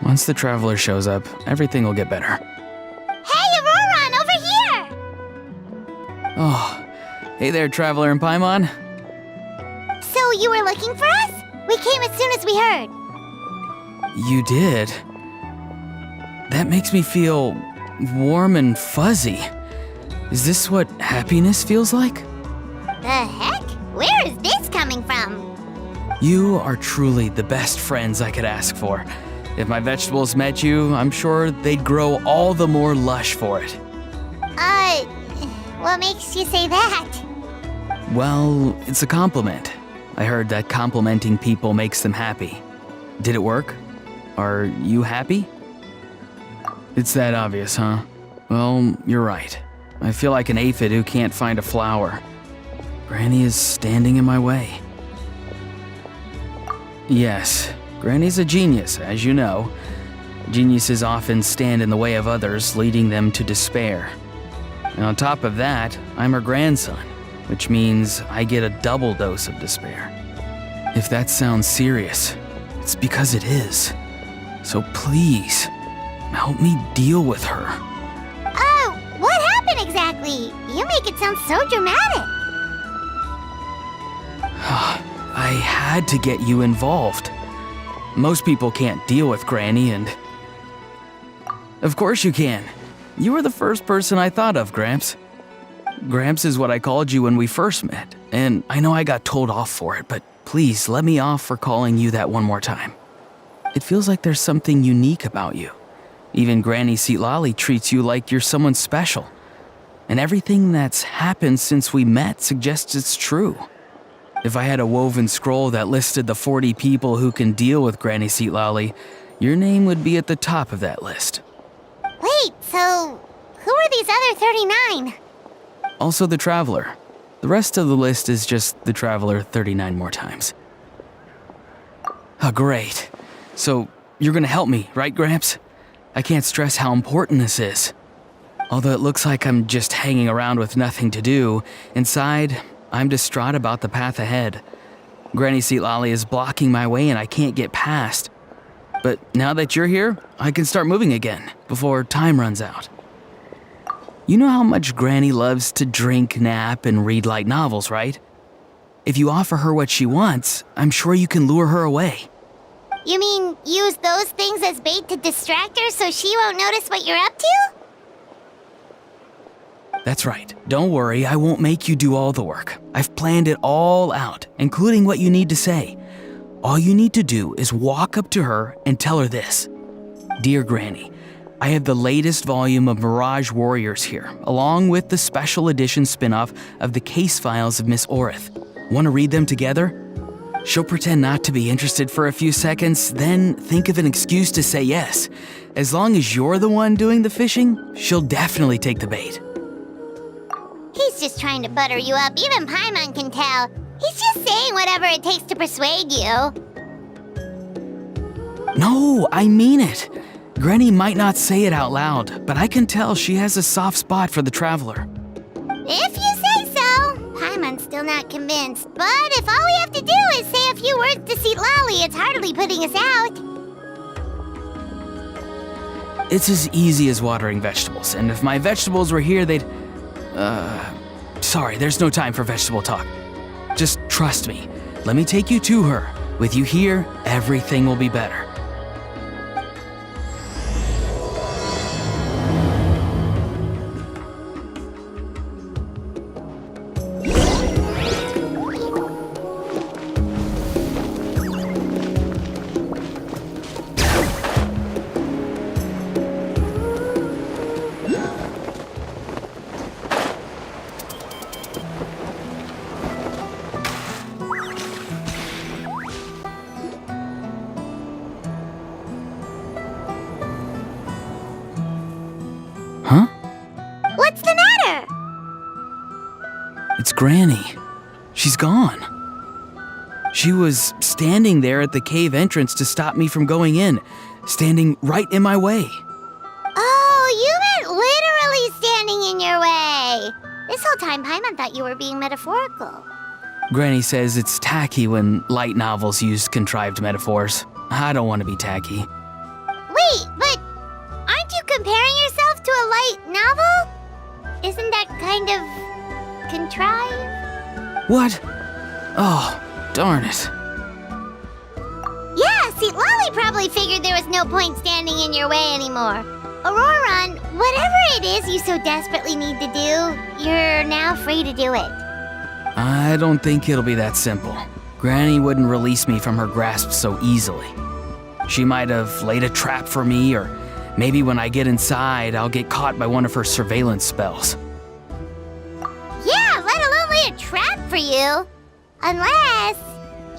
Once the traveler shows up, everything will get better. Hey, Ororon, over here! Oh, hey there, traveler in Paimon. So you were looking for us? We came as soon as we heard. You did? That makes me feel warm and fuzzy. Is this what happiness feels like? The heck? Where is this coming from? You are truly the best friends I could ask for. If my vegetables met you, I'm sure they'd grow all the more lush for it. What makes you say that? Well, it's a compliment. I heard that complimenting people makes them happy. Did it work? Are you happy? It's that obvious, huh? Well, you're right. I feel like an aphid who can't find a flower. Granny is standing in my way. Yes, Granny's a genius, as you know. Geniuses often stand in the way of others, leading them to despair. And on top of that, I'm her grandson, which means I get a double dose of despair. If that sounds serious, it's because it is. So please, help me deal with her. Oh, what happened exactly? You make it sound so dramatic. I had to get you involved. Most people can't deal with Granny, and... Of course you can. You were the first person I thought of, Gramps. Gramps is what I called you when we first met, and I know I got told off for it, but please let me off for calling you that one more time. It feels like there's something unique about you. Even Granny Citlali treats you like you're someone special. And everything that's happened since we met suggests it's true. If I had a woven scroll that listed the 40 people who can deal with Granny Citlali, your name would be at the top of that list. Wait, so who are these other 39? Also the Traveler. The rest of the list is just the Traveler 39 more times. Oh, great. So you're gonna help me, right, Gramps? I can't stress how important this is. Although it looks like I'm just hanging around with nothing to do, inside, I'm distraught about the path ahead. Granny Citlali is blocking my way and I can't get past. But now that you're here, I can start moving again, before time runs out. You know how much Granny loves to drink, nap, and read light novels, right? If you offer her what she wants, I'm sure you can lure her away. You mean use those things as bait to distract her so she won't notice what you're up to? That's right. Don't worry, I won't make you do all the work. I've planned it all out, including what you need to say. All you need to do is walk up to her and tell her this. Dear Granny, I have the latest volume of Mirage Warriors here, along with the special edition spin-off of the case files of Miss Orith. Want to read them together? She'll pretend not to be interested for a few seconds, then think of an excuse to say yes. As long as you're the one doing the fishing, she'll definitely take the bait. He's just trying to butter you up. Even Paimon can tell. He's just saying whatever it takes to persuade you. No, I mean it. Granny might not say it out loud, but I can tell she has a soft spot for the Traveler. If you say so. Paimon's still not convinced, but if all we have to do is say a few words to Citlali, it's hardly putting us out. It's as easy as watering vegetables, and if my vegetables were here, they'd... Sorry, there's no time for vegetable talk. Just trust me. Let me take you to her. With you here, everything will be better. Huh? What's the matter? It's Granny. She's gone. She was standing there at the cave entrance to stop me from going in, standing right in my way. Oh, you meant literally standing in your way. This whole time, Paimon thought you were being metaphorical. Granny says it's tacky when light novels use contrived metaphors. I don't want to be tacky. Wait, isn't that kind of contrived? What? Oh, darn it. Yeah, Citlali probably figured there was no point standing in your way anymore. Ororon, whatever it is you so desperately need to do, you're now free to do it. I don't think it'll be that simple. Granny wouldn't release me from her grasp so easily. She might have laid a trap for me, or maybe when I get inside, I'll get caught by one of her surveillance spells. Yeah, let alone lay a trap for you. Unless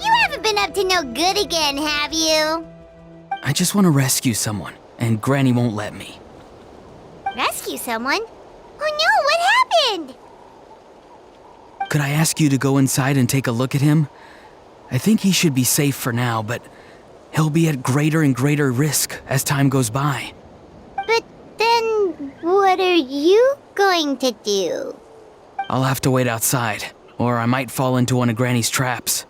you haven't been up to no good again, have you? I just want to rescue someone, and Granny won't let me. Rescue someone? Oh no, what happened? Could I ask you to go inside and take a look at him? I think he should be safe for now, but he'll be at greater and greater risk as time goes by. But then, what are you going to do? I'll have to wait outside, or I might fall into one of Granny's traps.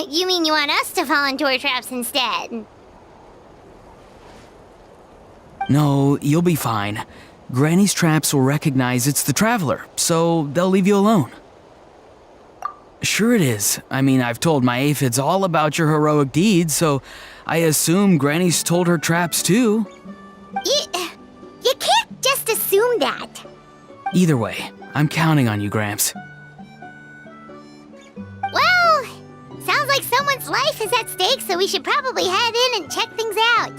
You mean you want us to fall into her traps instead? No, you'll be fine. Granny's traps will recognize it's the Traveler, so they'll leave you alone. Sure it is. I mean, I've told my aphids all about your heroic deeds, so I assume Granny's told her traps too. You can't just assume that. Either way, I'm counting on you, Gramps. Well, sounds like someone's life is at stake, so we should probably head in and check things out.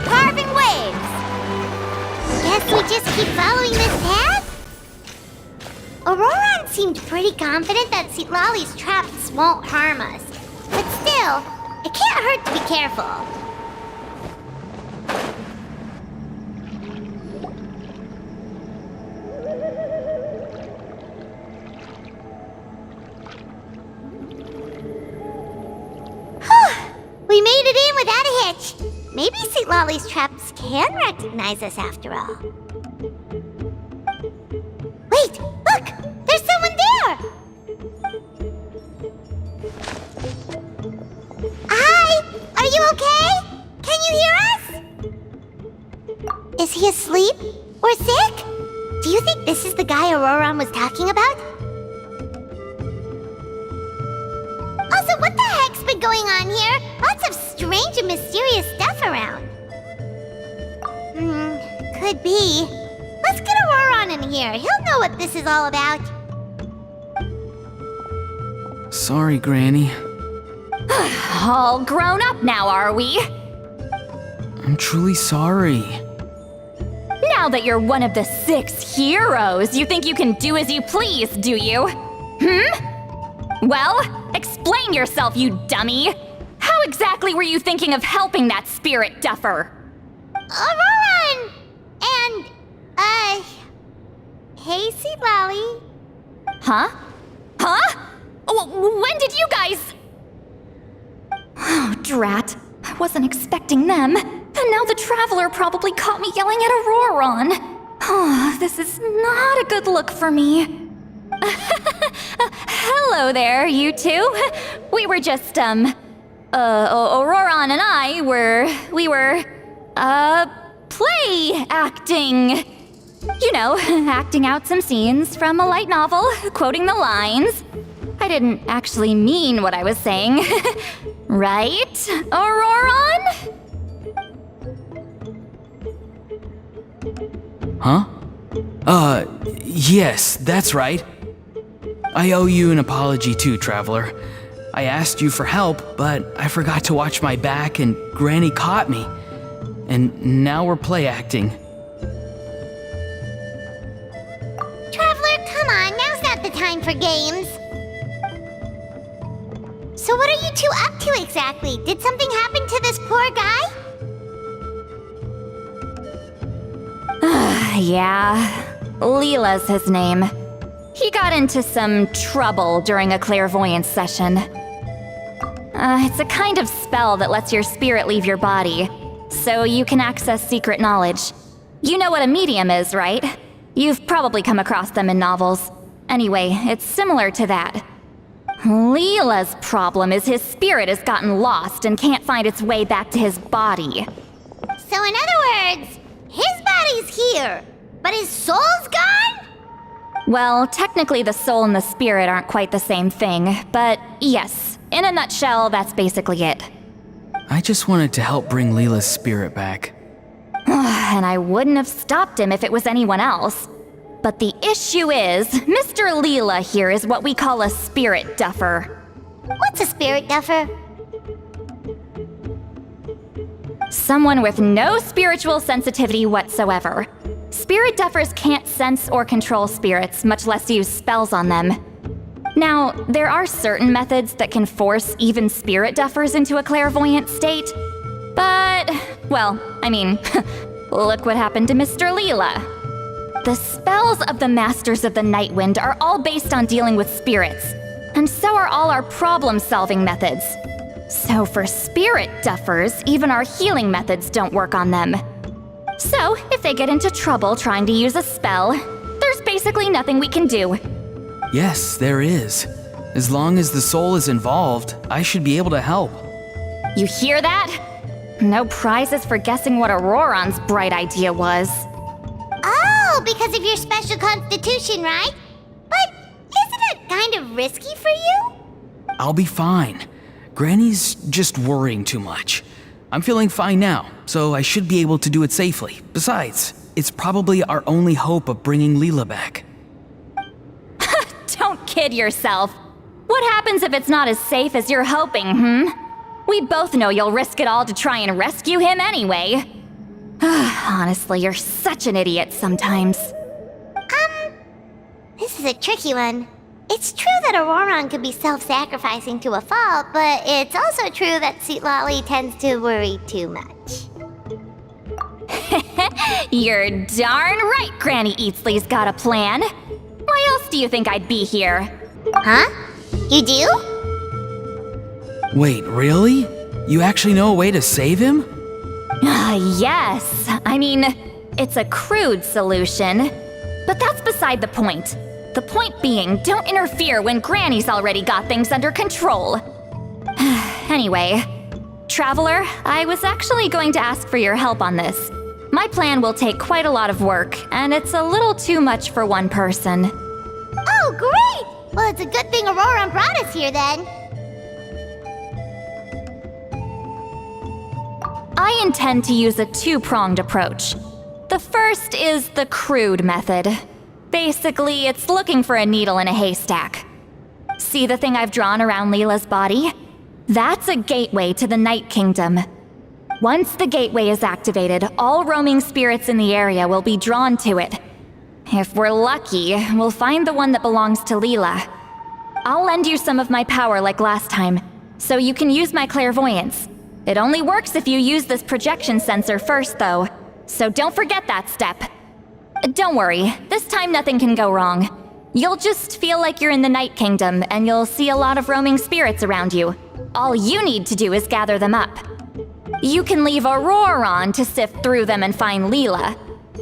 Carving waves! Guess we just keep following this path? Ororon seemed pretty confident that Citlali's traps won't harm us. But still, it can't hurt to be careful. We made it in without a hitch. Maybe Citlali's traps can recognize us after all. Wait, look! There's someone there! Hi! Are you okay? Can you hear us? Is he asleep? Or sick? Do you think this is the guy Ororon was talking about? Also, what the heck's been going on here? Lots of strange and mysterious stuff around. Could be. Let's get Ororon in here. He'll know what this is all about. Sorry, Granny. All grown up now, are we? I'm truly sorry. Now that you're one of the 6 heroes, you think you can do as you please, do you? Well, explain yourself, you dummy! How exactly were you thinking of helping that spirit duffer? Ororon! And, hey, Citlali. Huh? When did you guys... Oh, drat. I wasn't expecting them. And now the Traveler probably caught me yelling at Ororon. Oh, this is not a good look for me. Hello there, you two. We were just, Ororon and I we were play acting. You know, acting out some scenes from a light novel, quoting the lines. I didn't actually mean what I was saying. Right, Ororon? Huh? Yes, that's right. I owe you an apology too, Traveler. I asked you for help, but I forgot to watch my back and Granny caught me. And now we're play acting. Traveler, come on. Now's not the time for games. So what are you two up to exactly? Did something happen to this poor guy? Yeah, Leela's his name. He got into some trouble during a clairvoyance session. It's a kind of spell that lets your spirit leave your body, so you can access secret knowledge. You know what a medium is, right? You've probably come across them in novels. Anyway, it's similar to that. Leela's problem is his spirit has gotten lost and can't find its way back to his body. So in other words, his body's here, but his soul's gone? Well, technically the soul and the spirit aren't quite the same thing, but yes, in a nutshell, that's basically it. I just wanted to help bring Leela's spirit back. And I wouldn't have stopped him if it was anyone else. But the issue is, Mr. Leela here is what we call a spirit duffer. What's a spirit duffer? Someone with no spiritual sensitivity whatsoever. Spirit duffers can't sense or control spirits, much less use spells on them. Now, there are certain methods that can force even spirit duffers into a clairvoyant state. But, well, I mean, look what happened to Mr. Leela. The spells of the Masters of the Nightwind are all based on dealing with spirits, and so are all our problem-solving methods. So for spirit duffers, even our healing methods don't work on them. So, if they get into trouble trying to use a spell, there's basically nothing we can do. Yes, there is. As long as the soul is involved, I should be able to help. You hear that? No prizes for guessing what Ororon's bright idea was. Oh, because of your special constitution, right? But isn't it kind of risky for you? I'll be fine. Granny's just worrying too much. I'm feeling fine now, so I should be able to do it safely. Besides, it's probably our only hope of bringing Leela back. Don't kid yourself. What happens if it's not as safe as you're hoping, We both know you'll risk it all to try and rescue him anyway. Honestly, you're such an idiot sometimes. This is a tricky one. It's true that Ororon could be self-sacrificing to a fault, but it's also true that Citlali tends to worry too much. You're darn right Granny Citlali's got a plan. Why else do you think I'd be here? Huh? You do? Wait, really? You actually know a way to save him? Yes. I mean, it's a crude solution, but that's beside the point. The point being, don't interfere when Granny's already got things under control. Anyway, Traveler, I was actually going to ask for your help on this. My plan will take quite a lot of work, and it's a little too much for one person. Oh, great! Well, it's a good thing Ororon brought us here then. I intend to use a two-pronged approach. The first is the crude method. Basically, it's looking for a needle in a haystack. See the thing I've drawn around Leela's body? That's a gateway to the Night Kingdom. Once the gateway is activated, all roaming spirits in the area will be drawn to it. If we're lucky, we'll find the one that belongs to Leela. I'll lend you some of my power like last time, so you can use my clairvoyance. It only works if you use this projection sensor first, though, so don't forget that step. Don't worry, this time nothing can go wrong. You'll just feel like you're in the Night Kingdom, and you'll see a lot of roaming spirits around you. All you need to do is gather them up. You can leave Ororon to sift through them and find Leela.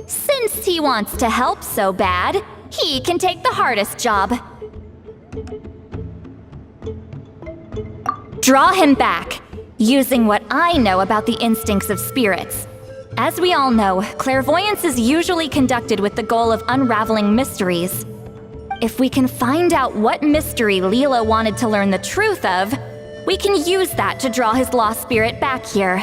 Since he wants to help so bad, he can take the hardest job. Draw him back, using what I know about the instincts of spirits. As we all know, clairvoyance is usually conducted with the goal of unraveling mysteries. If we can find out what mystery Leela wanted to learn the truth of, we can use that to draw his lost spirit back here.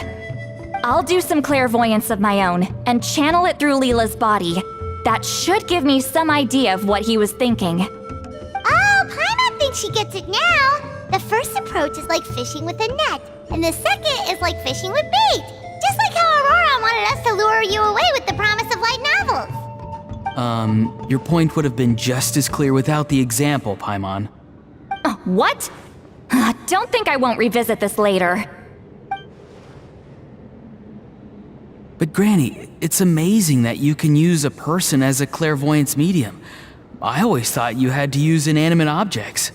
I'll do some clairvoyance of my own and channel it through Leela's body. That should give me some idea of what he was thinking. Oh, Paimon thinks she gets it now. The first approach is like fishing with a net, and the second is like fishing with bait. Just like how Ororon wanted us to lure you away with the promise of light novels. Your point would have been just as clear without the example, Paimon. What? Don't think I won't revisit this later. But Granny, it's amazing that you can use a person as a clairvoyance medium. I always thought you had to use inanimate objects.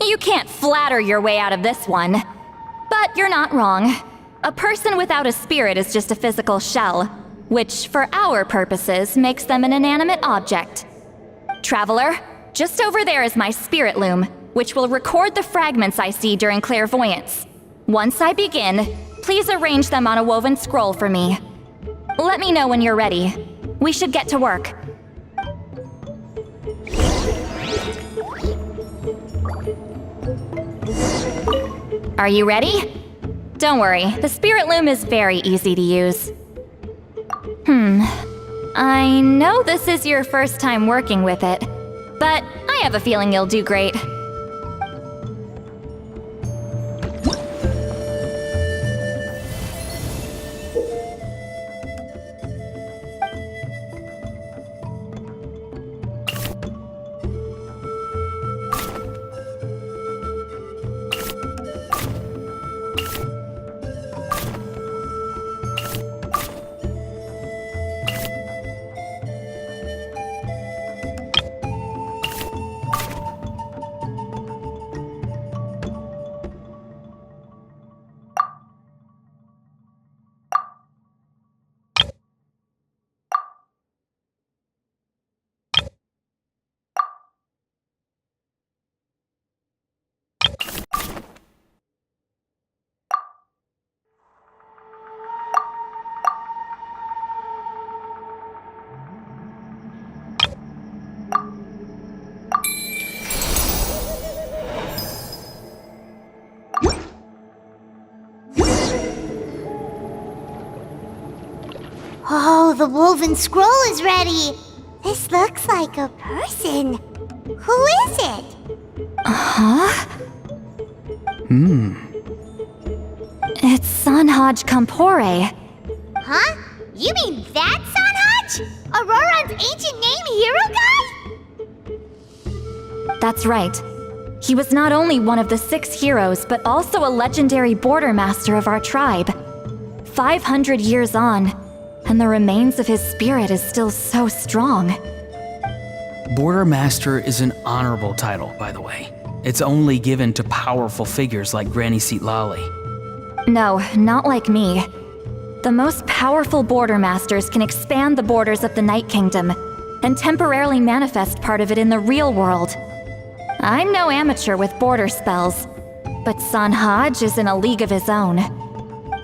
You can't flatter your way out of this one. But you're not wrong. A person without a spirit is just a physical shell, which, for our purposes, makes them an inanimate object. Traveler, just over there is my spirit loom. which will record the fragments I see during clairvoyance. Once I begin, please arrange them on a woven scroll for me. Let me know when you're ready. We should get to work. Are you ready? Don't worry, the spirit loom is very easy to use. I know this is your first time working with it, but I have a feeling you'll do great. Oh, the woven scroll is ready. This looks like a person. Who is it? It's Sanhaj Kampore. Huh? You mean that Sanhaj? Ororon's ancient name hero guy? That's right. He was not only one of the 6 heroes, but also a legendary border master of our tribe. 500 years on, and the remains of his spirit is still so strong. Border Master is an honorable title, by the way. It's only given to powerful figures like Granny Citlali. No, not like me. The most powerful border masters can expand the borders of the Night Kingdom and temporarily manifest part of it in the real world. I'm no amateur with border spells, but Sanhaj is in a league of his own.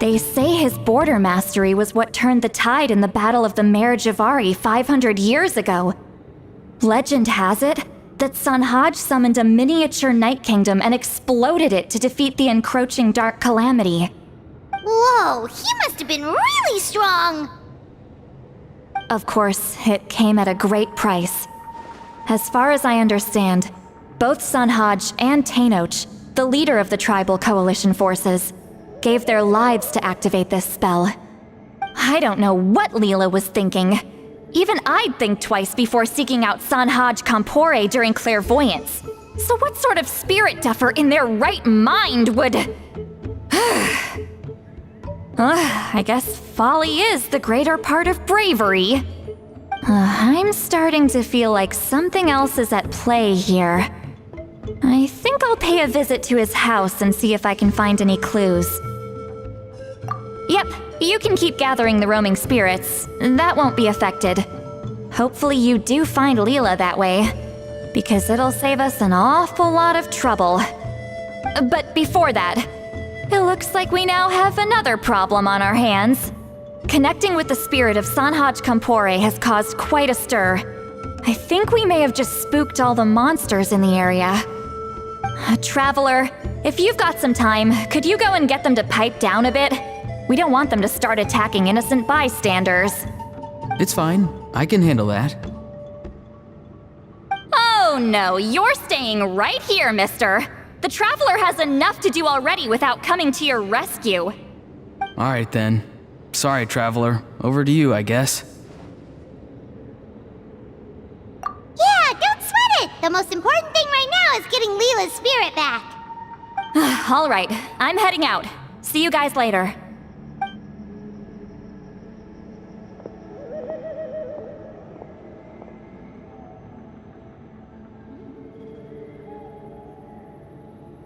They say his border mastery was what turned the tide in the Battle of the Mare Javari 500 years ago. Legend has it that Sanhaj summoned a miniature Night Kingdom and exploded it to defeat the encroaching Dark Calamity. Whoa, he must have been really strong! Of course, it came at a great price. As far as I understand, both Sanhaj and Tainoch, the leader of the tribal coalition forces, gave their lives to activate this spell. I don't know what Leela was thinking. Even I'd think twice before seeking out Sanhaj Kampore during clairvoyance. So what sort of spirit duffer in their right mind would... I guess folly is the greater part of bravery. I'm starting to feel like something else is at play here. I think I'll pay a visit to his house and see if I can find any clues. Yep, you can keep gathering the roaming spirits. That won't be affected. Hopefully you do find Leela that way, because it'll save us an awful lot of trouble. But before that, it looks like we now have another problem on our hands. Connecting with the spirit of Sanhaj Kampore has caused quite a stir. I think we may have just spooked all the monsters in the area. Traveler, if you've got some time, could you go and get them to pipe down a bit? We don't want them to start attacking innocent bystanders. It's fine. I can handle that. Oh no, you're staying right here, mister. The Traveler has enough to do already without coming to your rescue. Alright then. Sorry, Traveler. Over to you, I guess. Yeah, don't sweat it! The most important thing right now is getting Leela's spirit back. Alright, I'm heading out. See you guys later.